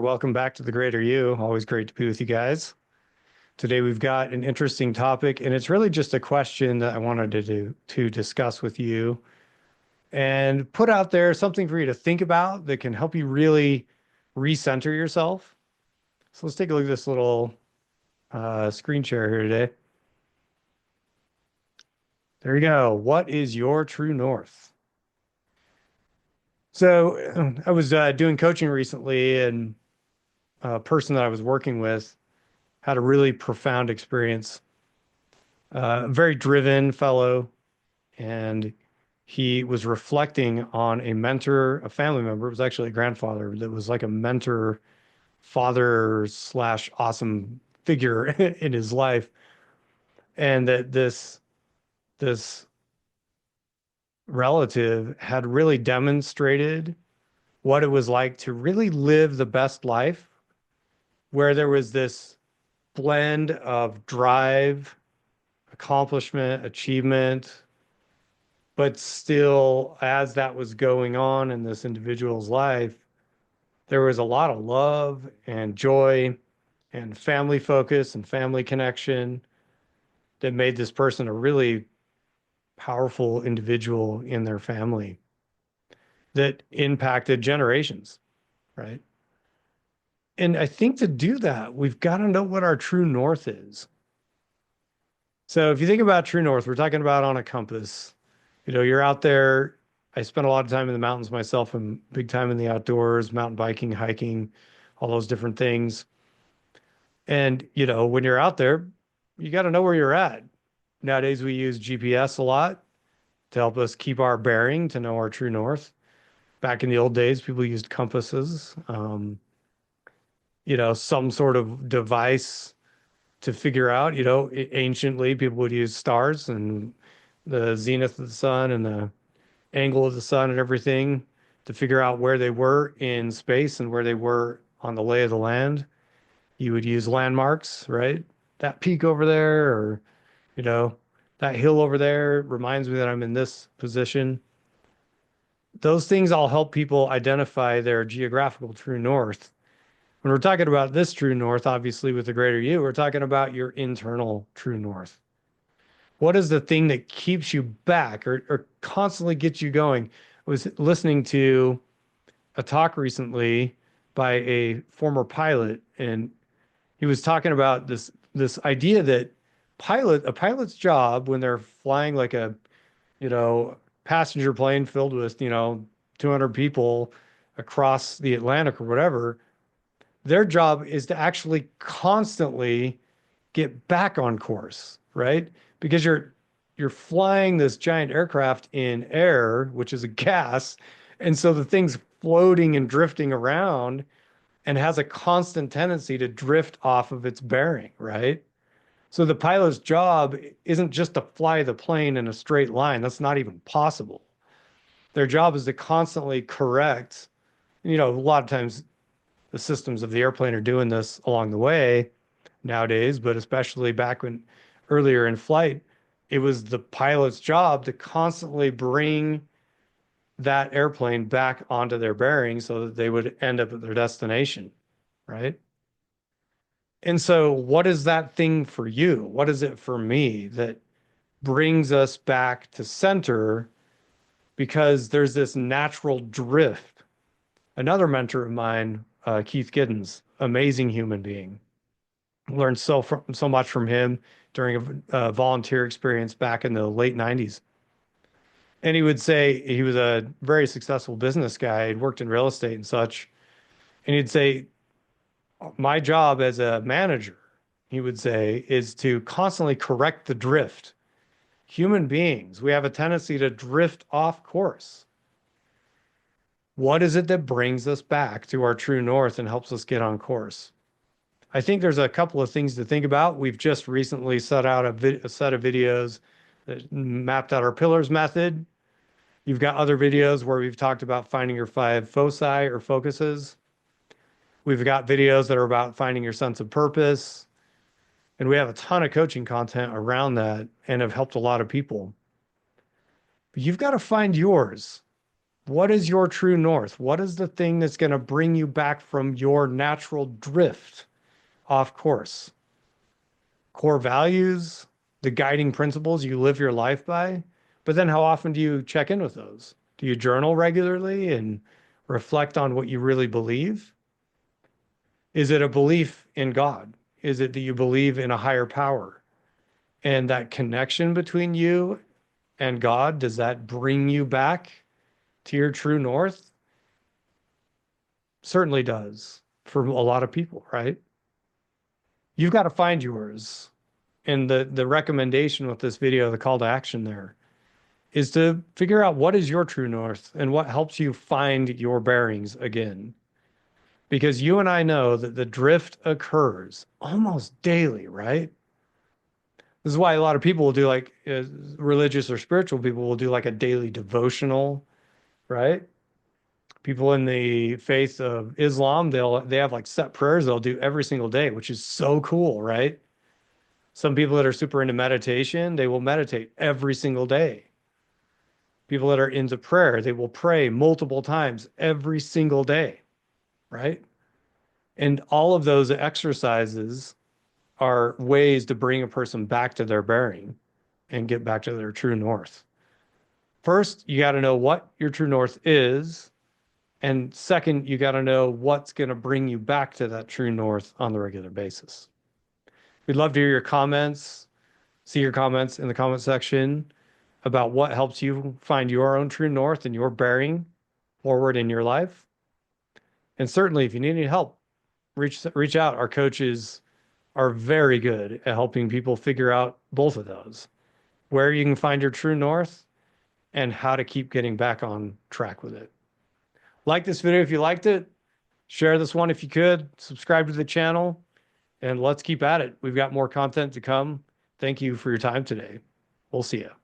Welcome back to the Greater You. Always great to be with you guys. Today we've got an interesting topic, and it's really just a question that I wanted to discuss with you and put out there something for you to think about that can help you really recenter yourself. So let's take a look at this little screen share here today. There you go. What is your true north? So I was doing coaching recently, and a person that I was working with had a really profound experience. Very driven fellow, and he was reflecting on a mentor, a family member. It was actually a grandfather that was like a mentor, father slash awesome figure in his life, and that this relative had really demonstrated what it was like to really live the best life, where there was this blend of drive, accomplishment, achievement, but still, as that was going on in this individual's life, there was a lot of love and joy and family focus and family connection that made this person a really powerful individual in their family that impacted generations, right? And I think to do that, we've got to know what our true north is. So if you think about true north, we're talking about on a compass. You're out there. I spent a lot of time in the mountains myself and big time in the outdoors, mountain biking, hiking, all those different things. And, when you're out there, you got to know where you're at. Nowadays, we use GPS a lot to help us keep our bearing, to know our true north. Back in the old days, people used compasses, some sort of device to figure out, anciently people would use stars and the zenith of the sun and the angle of the sun and everything to figure out where they were in space and where they were on the lay of the land. You would use landmarks, right? That peak over there, or, you know, that hill over there reminds me that I'm in this position. Those things all help people identify their geographical true north. When we're talking about this true north, obviously with the greater you, we're talking about your internal true north. What is the thing that keeps you back or constantly gets you going? I was listening to a talk recently by a former pilot, and he was talking about this idea that a pilot's job when they're flying like a, passenger plane filled with, 200 people across the Atlantic or whatever, their job is to actually constantly get back on course, right? Because you're flying this giant aircraft in air, which is a gas, and so the thing's floating and drifting around and has a constant tendency to drift off of its bearing, right? So the pilot's job isn't just to fly the plane in a straight line. That's not even possible. Their job is to constantly correct. A lot of times the systems of the airplane are doing this along the way nowadays, but especially back when earlier in flight, it was the pilot's job to constantly bring that airplane back onto their bearings so that they would end up at their destination, right? And so, what is that thing for you? What is it for me that brings us back to center? Because there's this natural drift. Another mentor of mine, Keith Giddens, amazing human being. Learned so much from him during a volunteer experience back in the late 90s. And he would say he was a very successful business guy. He'd worked in real estate and such. And he'd say, my job as a manager, he would say, is to constantly correct the drift. Human beings, we have a tendency to drift off course. What is it that brings us back to our true north and helps us get on course? I think there's a couple of things to think about. We've just recently set out a set of videos that mapped out our pillars method. You've got other videos where we've talked about finding your five foci or focuses. We've got videos that are about finding your sense of purpose. And we have a ton of coaching content around that and have helped a lot of people. But you've got to find yours. What is your true north? What is the thing that's going to bring you back from your natural drift off course? Core values, the guiding principles you live your life by. But then how often do you check in with those? Do you journal regularly and reflect on what you really believe? Is it a belief in God? Is it that you believe in a higher power? And that connection between you and God, does that bring you back to your true north? Certainly does for a lot of people, right? You've got to find yours. And the recommendation with this video, the call to action there, is to figure out what is your true north and what helps you find your bearings again. Because you and I know that the drift occurs almost daily, right? This is why a lot of people will do like religious or spiritual people will do like a daily devotional, right? People in the faith of Islam, they have like set prayers they'll do every single day, which is so cool, right? Some people that are super into meditation, they will meditate every single day. People that are into prayer, they will pray multiple times every single day, right? And all of those exercises are ways to bring a person back to their bearing and get back to their true north. First, you got to know what your true north is. And second, you got to know what's going to bring you back to that true north on the regular basis. We'd love to hear your comments, see your comments in the comment section about what helps you find your own true north and your bearing forward in your life. And certainly, if you need any help, reach out. Our coaches are very good at helping people figure out both of those, where you can find your true north and how to keep getting back on track with it. Like this video if you liked it. Share this one if you could. Subscribe to the channel, and let's keep at it. We've got more content to come. Thank you for your time today. We'll see you.